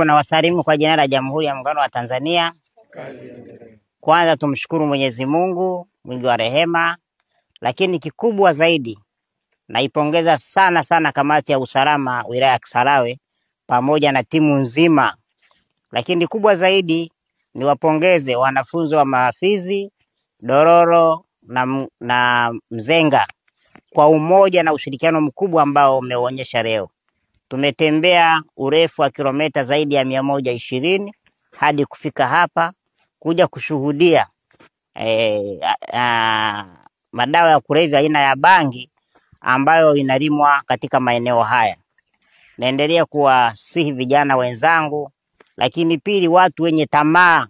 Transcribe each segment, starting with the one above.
Na wasalimu kwa jina la Jamhuri ya Muungano wa Tanzania. Kwanza tumshukuru Mwenyezi Mungu mwingi wa rehema, lakini kikubwa zaidi naipongeza sana kamati ya usalama wilaya ya Kisarawe pamoja na timu nzima. Lakini kubwa zaidi ni wapongeze wanafunzi wa Mafizi, Dororo na Mzenga kwa umoja na ushirikiano mkubwa ambao umeonyesha leo. Tumetembea urefu wa kilomita zaidi ya 120 hadi kufika hapa kuja kushuhudia madawa ya kulevya aina ya bangi ambayo inalimwa katika maeneo haya. Naendelea kuwasihi vijana wenzangu, lakini pili watu wenye tamaa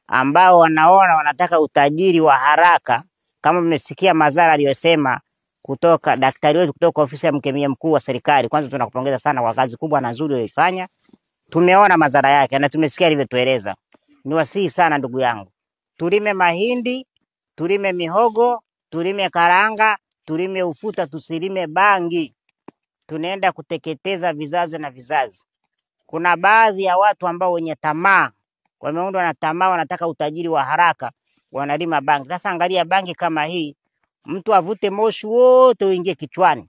ambao wanataka utajiri wa haraka, kama mmesikia madhara aliyosema kutoka daktari wetu kutoka ofisi ya mkemia mkuu wa serikali. Kwanza tunakupongeza sana kwa kazi kubwa na nzuri uliyofanya. Tumeona madhara yake na tumesikia alivyotueleza. Niwasihi sana ndugu yangu, tulime mahindi, tulime mihogo, tulime karanga, tulime ufuta, tusilime bangi. Tunaenda kuteketeza vizazi na vizazi. Kuna baadhi ya watu ambao wenye tamaa, wameundwa na tamaa, wanataka utajiri wa haraka, wanalima bangi. Sasa angalia bangi kama hii, mtu avute moshi wote uingie kichwani.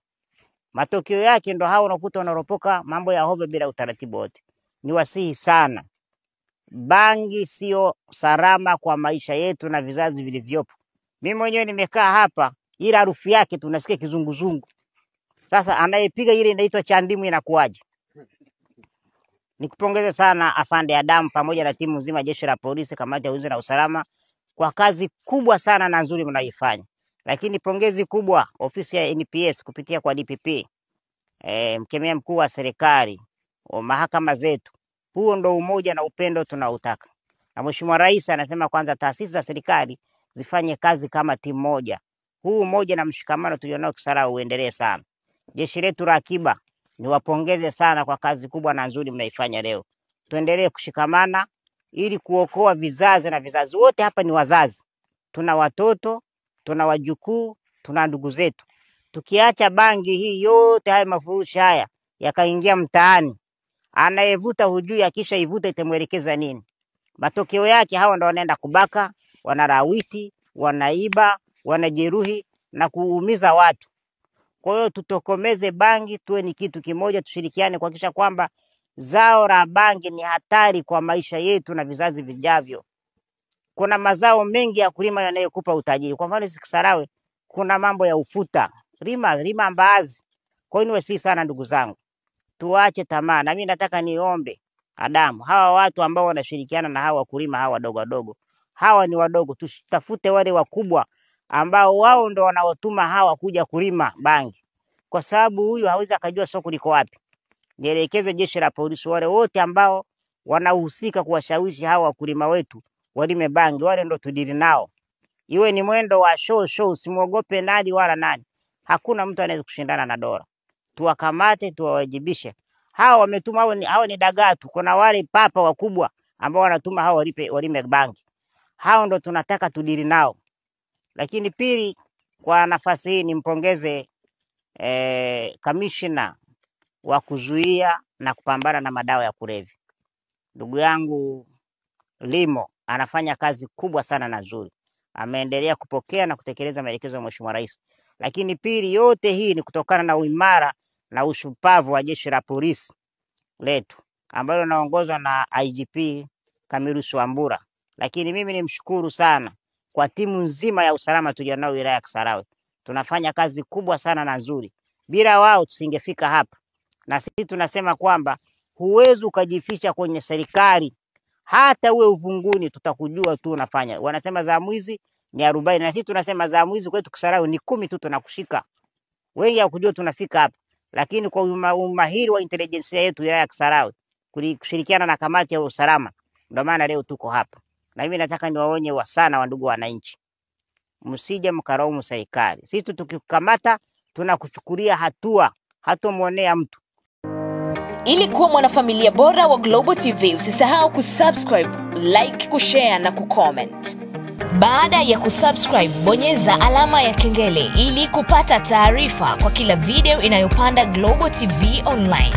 Matokeo yake ndo hao unakuta wanaropoka mambo ya hovyo bila utaratibu wote. Niwasihi sana, bangi sio salama kwa maisha yetu na vizazi vilivyopo. Mimi mwenyewe nimekaa hapa, ila harufu yake tunasikia kizunguzungu. Sasa anayepiga ile inaitwa chandimu inakuaje? Nikupongeze sana afande Adam pamoja na timu nzima jeshi la polisi, kamati ya ulinzi na usalama kwa kazi kubwa sana na nzuri mnaifanya. Lakini pongezi kubwa ofisi ya NPS kupitia kwa DPP, mkemia mkuu wa serikali, mahakama zetu. Huo ndo umoja na upendo tunautaka. Na Mheshimiwa Rais anasema kwanza taasisi za serikali zifanye kazi kama timu moja. Huu umoja na mshikamano tulionao Kisarawe uendelee sana. Jeshi letu la akiba niwapongeze sana kwa kazi kubwa na nzuri mnaifanya leo. Tuendelee kushikamana ili kuokoa vizazi na vizazi. Wote hapa ni wazazi. Tuna watoto, tuna wajukuu, tuna ndugu zetu. Tukiacha bangi hii yote, haya mafurushi haya yakaingia mtaani, anayevuta hujui akisha ivuta itamwelekeza nini. Matokeo yake hao ndo wanaenda kubaka, wanarawiti, wanaiba, wanajeruhi na kuumiza watu. Kwa hiyo tutokomeze bangi, tuwe ni kitu kimoja, tushirikiane kuhakikisha kwamba zao la bangi ni hatari kwa maisha yetu na vizazi vijavyo. Kuna mazao mengi ya kulima yanayokupa utajiri. Kwa mfano Kisarawe kuna mambo ya ufuta, lima mbaazi. Kwa hiyo niwasihi sana ndugu zangu, tuache tamaa. Na mimi nataka niombe Adamu, hawa watu ambao wanashirikiana na hawa wakulima hawa wadogo, hawa ni wadogo, tutafute wale wakubwa ambao wao ndo wanaotuma hawa kuja kulima bangi. Kwa sababu huyu hawezi akajua soko liko wapi. Nielekeze jeshi la polisi wale wote ambao wanahusika kuwashawishi hawa wakulima wetu walime bangi, wale ndo tudili nao. Iwe ni mwendo wa show, simuogope nani wala nani. Hakuna mtu anaweza kushindana na dola. Tuwakamate, tuwawajibishe. Hawa wametuma, hao ni dagaa tu. Kuna wale papa wakubwa ambao wanatuma hawa walime bangi. Hao ndo tunataka tudili nao. Lakini pili, kwa nafasi hii nimpongeze kamishna wa kuzuia na kupambana na madawa ya kulevya. Ndugu yangu Limo anafanya kazi kubwa sana na nzuri. Ameendelea kupokea na kutekeleza maelekezo ya Mheshimiwa Rais. Lakini pili, yote hii ni kutokana na uimara na ushupavu wa jeshi la polisi letu ambalo linaongozwa na IGP Camillus Wambura. Lakini mimi nimshukuru sana kwa timu nzima ya usalama tulionao wilaya ya Kisarawe. Tunafanya kazi kubwa sana na nzuri. Bila wao tusingefika hapa. Na sisi tunasema kwamba huwezi ukajificha kwenye serikali. Hata uwe uvunguni tutakujua tu unafanya. Wanasema za mwizi ni 40 na sisi tunasema za mwizi kwetu Kisarawe ni 10 tu tunakushika. Wengi hawakujua tunafika hapa. Lakini kwa umahiri wa intelligence yetu wilaya ya Kisarawe kushirikiana na kamati ya usalama, ndio maana leo tuko hapa. Na mimi nataka niwaonye sana wa ndugu wananchi, msije mkaraumu serikali. Sisi tukikamata tunakuchukulia hatua, hatamuonea mtu. Ili kuwa mwanafamilia bora wa Global TV, usisahau kusubscribe, like, kushare na kucomment. Baada ya kusubscribe, bonyeza alama ya kengele ili kupata taarifa kwa kila video inayopanda Global TV Online.